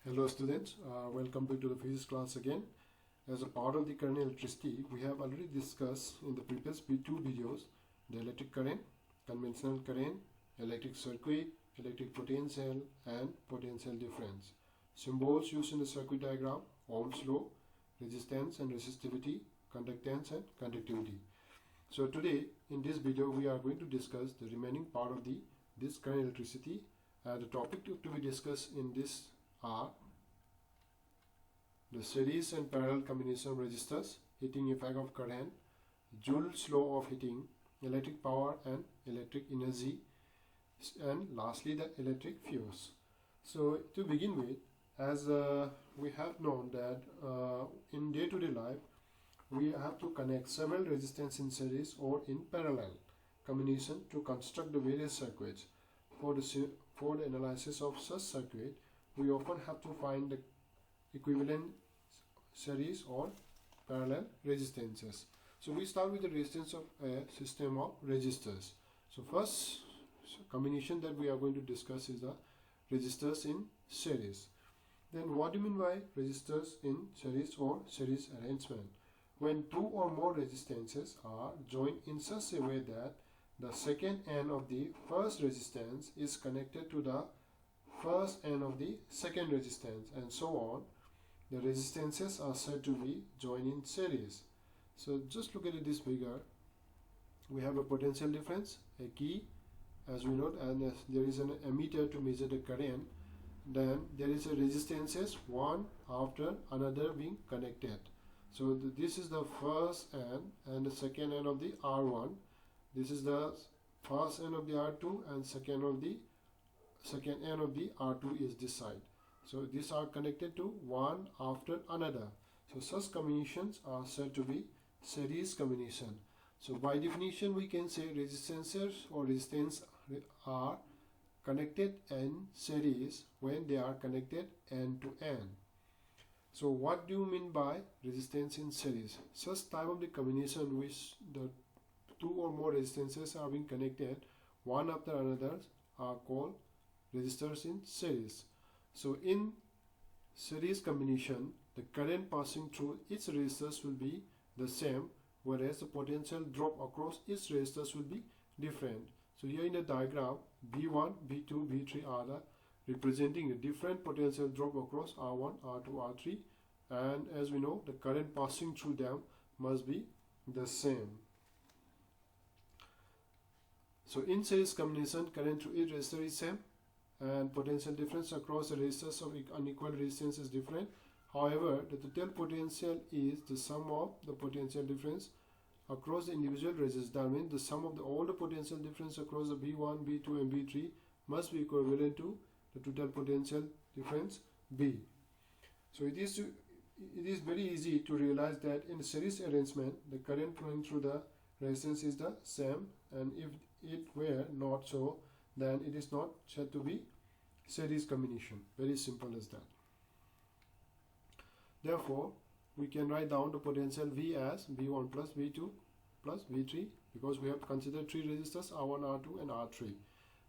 Hello students, welcome back to the physics class again. As a part of the current electricity, we have already discussed in the previous two videos the electric current, conventional current, electric circuit, electric potential and potential difference. Symbols used in the circuit diagram: Ohm's law, resistance and resistivity, conductance and conductivity. So today in this video we are going to discuss the remaining part of this current electricity. The topic to be discussed in this are the series and parallel combination of resistors, heating effect of current, Joule's law of heating, electric power and electric energy, and lastly the electric fuse. So to begin with, as we have known that in day-to-day life we have to connect several resistors in series or in parallel combination to construct the various circuits. For the analysis of such circuit, we often have to find the equivalent series or parallel resistances. So we start with the resistance of a system of resistors. So first combination that we are going to discuss is the resistors in series. Then what do you mean by resistors in series or series arrangement? When two or more resistances are joined in such a way that the second end of the first resistance is connected to the first end of the second resistance, and so on, the resistances are said to be joined in series. So just look at this figure. We have a potential difference, a key as we know, and there is an ammeter to measure the current. Then there is a resistances one after another being connected. So this is the first end and the second end of the R1. This is the first end of the R2 and second end of the R2 is this side. So these are connected to one after another. So such combinations are said to be series combination. So by definition we can say resistances or resistance are connected in series when they are connected end to end. So what do you mean by resistance in series? Such type of the combination which the two or more resistances are being connected one after another are called resistors in series. So in series combination, the current passing through each resistors will be the same, whereas the potential drop across each resistors will be different. So here in the diagram, V1, V2, V3 are representing a different potential drop across R1, R2, R3, and as we know, the current passing through them must be the same. So in series combination, current through each resistor is same and potential difference across the resistors of unequal resistance is different. However, the total potential is the sum of the potential difference across the individual resistors. That means the sum of all the potential difference across the V1, V2 and V3 must be equivalent to the total potential difference V. So it is very easy to realize that in series arrangement, the current flowing through the resistance is the same, and if it were not so, then it is not said to be series combination. Very simple as that. Therefore, we can write down the potential V as V1 plus V2 plus V3, because we have considered three resistors R1, R2 and R3.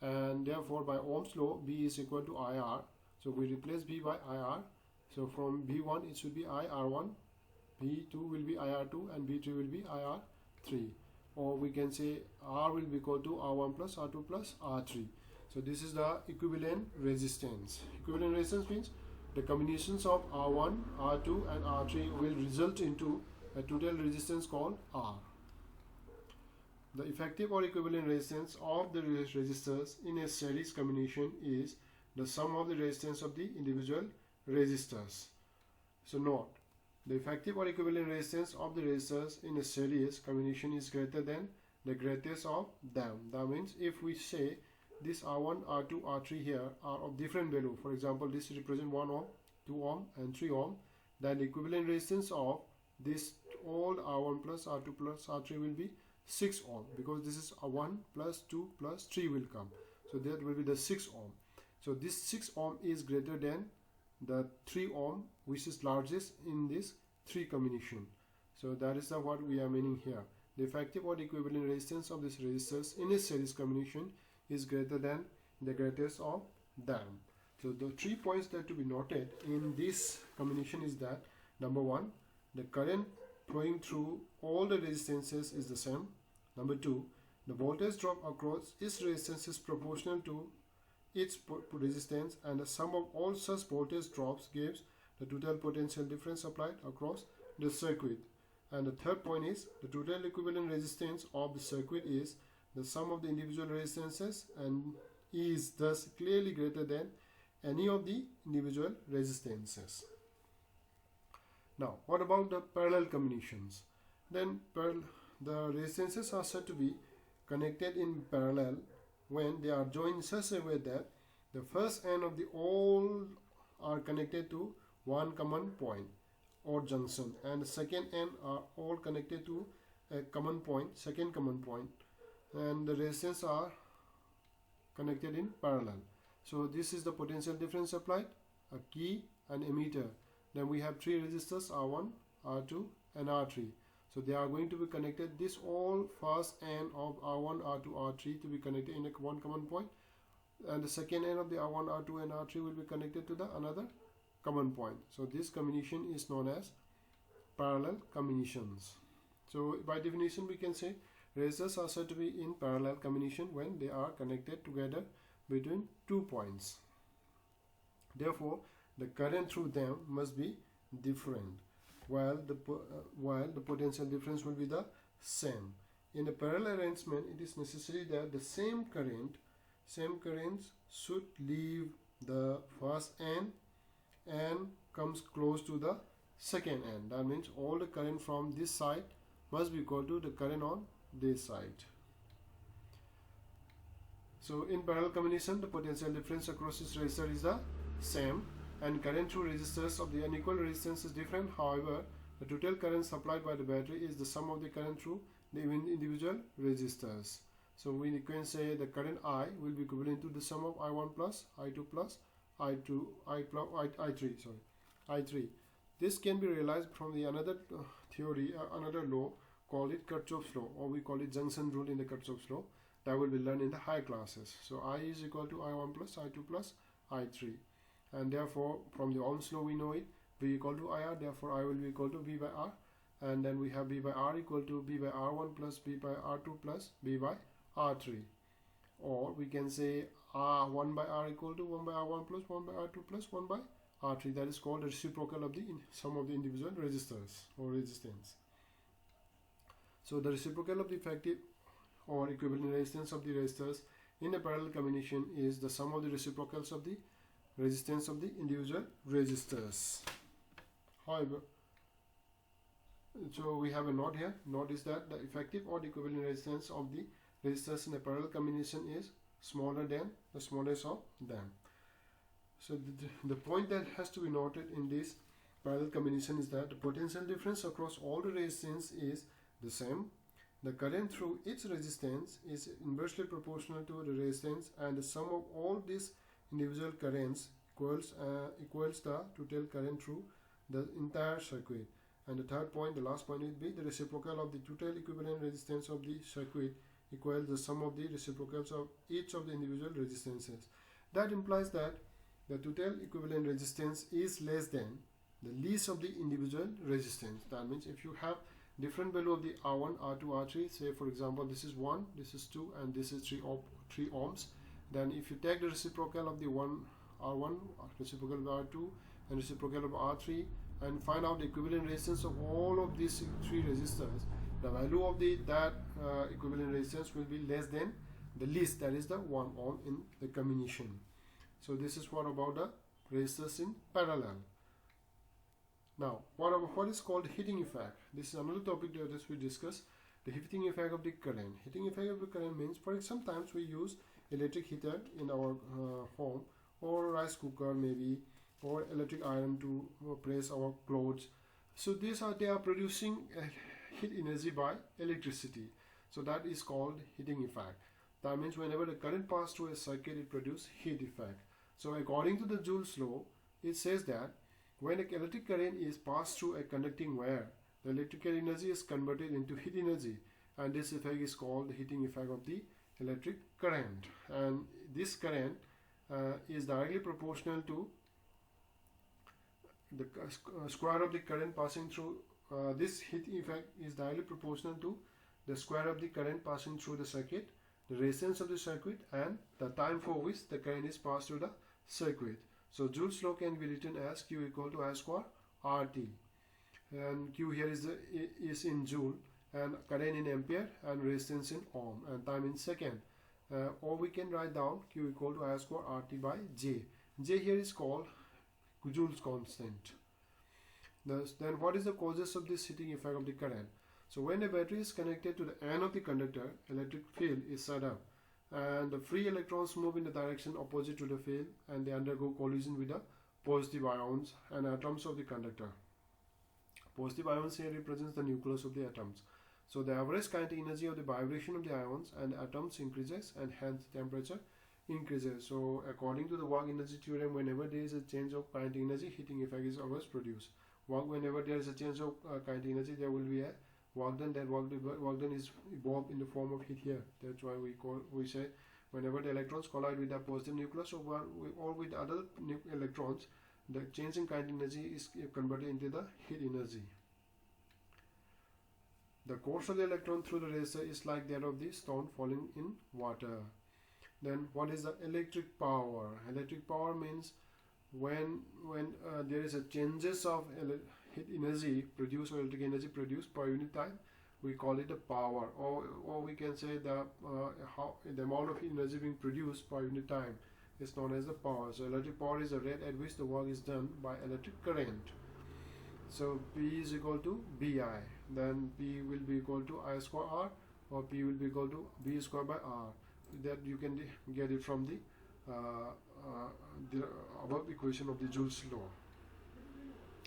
And therefore, by Ohm's law, V is equal to IR. So we replace V by IR. So from V1 it should be IR1, V2 will be IR2 and V3 will be IR3. Or we can say R will be equal to R1 plus R2 plus R3. So this is the equivalent resistance. Equivalent resistance means the combinations of R1, R2 and R3 will result into a total resistance called R. The effective or equivalent resistance of the resistors in a series combination is the sum of the resistance of the individual resistors. So note, the effective or equivalent resistance of the resistors in a series combination is greater than the greatest of them. That means if we say this R1, R2, R3 here are of different value, for example this represents 1 ohm, 2 ohm and 3 ohm, then the equivalent resistance of this all R1 plus R2 plus R3 will be 6 ohm, because this is a 1 plus 2 plus 3 will come. So that will be the 6 ohm. So this 6 ohm is greater than the 3 ohm, which is largest in this 3 combination. So that is what we are meaning here. The effective or equivalent resistance of these resistors in a series combination is greater than the greatest of them. So the 3 points that to be noted in this combination is that number 1, the current flowing through all the resistances is the same. Number 2, the voltage drop across its resistance is proportional to its resistance, and the sum of all such voltage drops gives the total potential difference applied across the circuit. And the third point is the total equivalent resistance of the circuit is the sum of the individual resistances and is thus clearly greater than any of the individual resistances. Now, what about the parallel combinations? Then the resistances are said to be connected in parallel when they are joined in such a way that the first end of the all are connected to one common point or junction, and the second end are all connected to a common point, second common point, and the resistance are connected in parallel. So this is the potential difference applied, a key, and emitter. Then we have 3 resistors, R1, R2 and R3. So they are going to be connected, this all first end of R1, R2, R3 to be connected in a one common point, and the second end of the R1, R2 and R3 will be connected to the another common point. So this combination is known as parallel combinations. So by definition we can say resistors are said to be in parallel combination when they are connected together between 2 points. Therefore, the current through them must be different, while the potential difference will be the same. In a parallel arrangement, it is necessary that the same currents should leave the first end and comes close to the second end. That means all the current from this side must be equal to the current on this side. So in parallel combination, the potential difference across this resistor is the same, and current through resistors of the unequal resistance is different. However, the total current supplied by the battery is the sum of the current through the individual resistors. So we can say the current I will be equivalent to the sum of I1 plus I2 plus I3. This can be realized from the another theory, another law called it Kirchhoff's law, or we call it junction rule in the Kirchhoff's law, that will be learned in the higher classes. So I is equal to I1 plus I2 plus I3, and therefore from the Ohm's law we know it, V equal to IR, therefore I will be equal to V by R, and then we have V by R equal to V by R1 plus V by R2 plus V by R3, or we can say R1 by R equal to 1 by R1 plus 1 by R2 plus 1 by R3. That is called the reciprocal of the sum of the individual resistors or resistance. So the reciprocal of the effective or equivalent resistance of the resistors in a parallel combination is the sum of the reciprocals of the resistance of the individual resistors. However, so we have a note here. Note is that the effective or the equivalent resistance of the resistors in a parallel combination is smaller than the smallest of them. So the point that has to be noted in this parallel combination is that the potential difference across all the resistance is the same. The current through its resistance is inversely proportional to the resistance, and the sum of all these individual currents equals the total current through the entire circuit. And the third point, the last point, will be the reciprocal of the total equivalent resistance of the circuit equals the sum of the reciprocals of each of the individual resistances. That implies that the total equivalent resistance is less than the least of the individual resistance. That means if you have different value of the R1, R2, R3, say for example this is 1, this is 2 and this is 3 ohms, then if you take the reciprocal of the R1, reciprocal of R2 and reciprocal of R3 and find out the equivalent resistance of all of these 3 resistors, the value of that equivalent resistance will be less than the least, that is the 1 ohm in the combination. So this is what about the resistors in parallel. Now, what is called heating effect? This is another topic that we discuss, the heating effect of the current. Heating effect of the current means, for example, sometimes we use electric heater in our home, or rice cooker maybe, or electric iron to press our clothes. So they are producing heat energy by electricity. So that is called heating effect. That means whenever the current passes through a circuit, it produces heat effect. So according to the Joule's law, it says that when an electric current is passed through a conducting wire, the electrical energy is converted into heat energy, and this effect is called the heating effect of the electric current. And this current is directly proportional to the square of the current passing through. This heat effect is directly proportional to the square of the current passing through the circuit, the resistance of the circuit, and the time for which the current is passed through the circuit. So Joule's law can be written as Q equal to I square RT, and Q here is in joule, and current in ampere, and resistance in ohm, and time in second. Or we can write down Q equal to I square RT by J. J here is called Joule's constant. Then what is the causes of this heating effect of the current? So when a battery is connected to the end of the conductor, electric field is set up, and the free electrons move in the direction opposite to the field, and they undergo collision with the positive ions and atoms of the conductor. Positive ions here represents the nucleus of the atoms. So the average kinetic energy of the vibration of the ions and atoms increases, and hence temperature increases. So according to the work energy theorem, whenever there is a change of kinetic energy, heating effect is always produced. Whenever there is a change of kinetic energy, there will be a work done. That work done is evolved in the form of heat here. That's why we say whenever the electrons collide with the positive nucleus or with other electrons, the change in kinetic energy is converted into the heat energy. The course of the electron through the resistor is like that of the stone falling in water. Then what is the electric power? Electric power means when there is a changes of heat energy produced or electric energy produced per unit time, we call it a power, or we can say the amount of energy being produced per unit time is known as the power. So electric power is the rate at which the work is done by electric current. So P is equal to BI. Then P will be equal to I square R, or P will be equal to B square by R. That you can get it from the above equation of the Joule's law.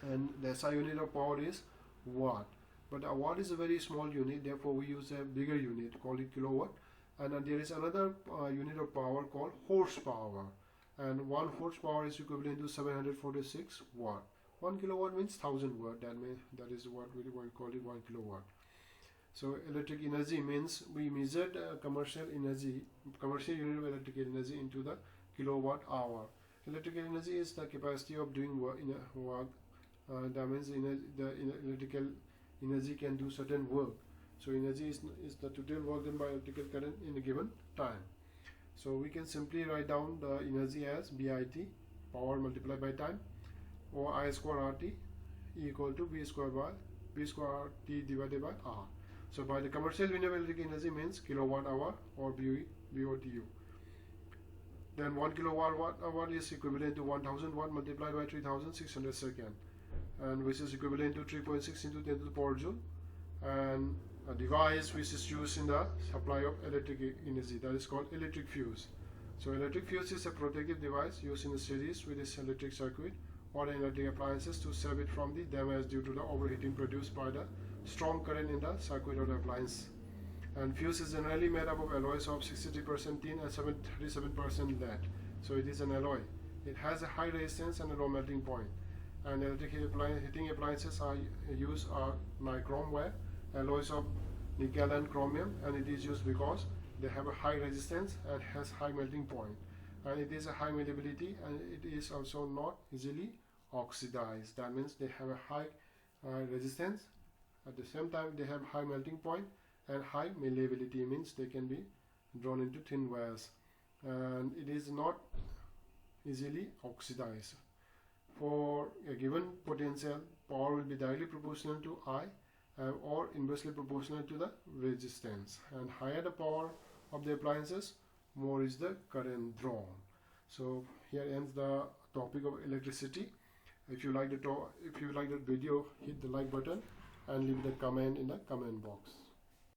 And the SI unit of power is watt. But a watt is a very small unit, therefore we use a bigger unit, call it kilowatt. And there is another unit of power called horsepower. And 1 horsepower is equivalent to 746 watt. 1 kilowatt means 1000 watt. That is what we call it 1 kilowatt. So electric energy means we measured commercial unit of electric energy into the kilowatt hour. Electrical energy is the capacity of doing work. That means the electrical energy can do certain work. So energy is the total work done by electrical current in a given time. So we can simply write down the energy as BIT, power multiplied by time, or I square RT equal to B square RT divided by R. So by the commercial unit of electric energy means kilowatt hour or BOTU. Then 1 kilowatt hour is equivalent to 1000 watt multiplied by 3600 second, and which is equivalent to 3.6 into 10 to the power joule, and a device which is used in the supply of electric energy, that is called electric fuse. So electric fuse is a protective device used in a series with this electric circuit or electric appliances to save it from the damage due to the overheating produced by the strong current in the circuit or the appliance. And fuse is generally made up of alloys of 63% tin and 37% lead. So it is an alloy. It has a high resistance and a low melting point. And electric heating appliances use nichrome ware, alloys of nickel and chromium, and it is used because they have a high resistance and has high melting point. And it is a high malleability, and it is also not easily oxidized. That means they have a high resistance. At the same time, they have high melting point, and high malleability means they can be drawn into thin wires, and it is not easily oxidized. For a given potential, power will be directly proportional to I or inversely proportional to the resistance, and higher the power of the appliances, more is the current drawn. So here ends the topic of electricity. If you like the video, hit the like button and leave the comment in the comment box.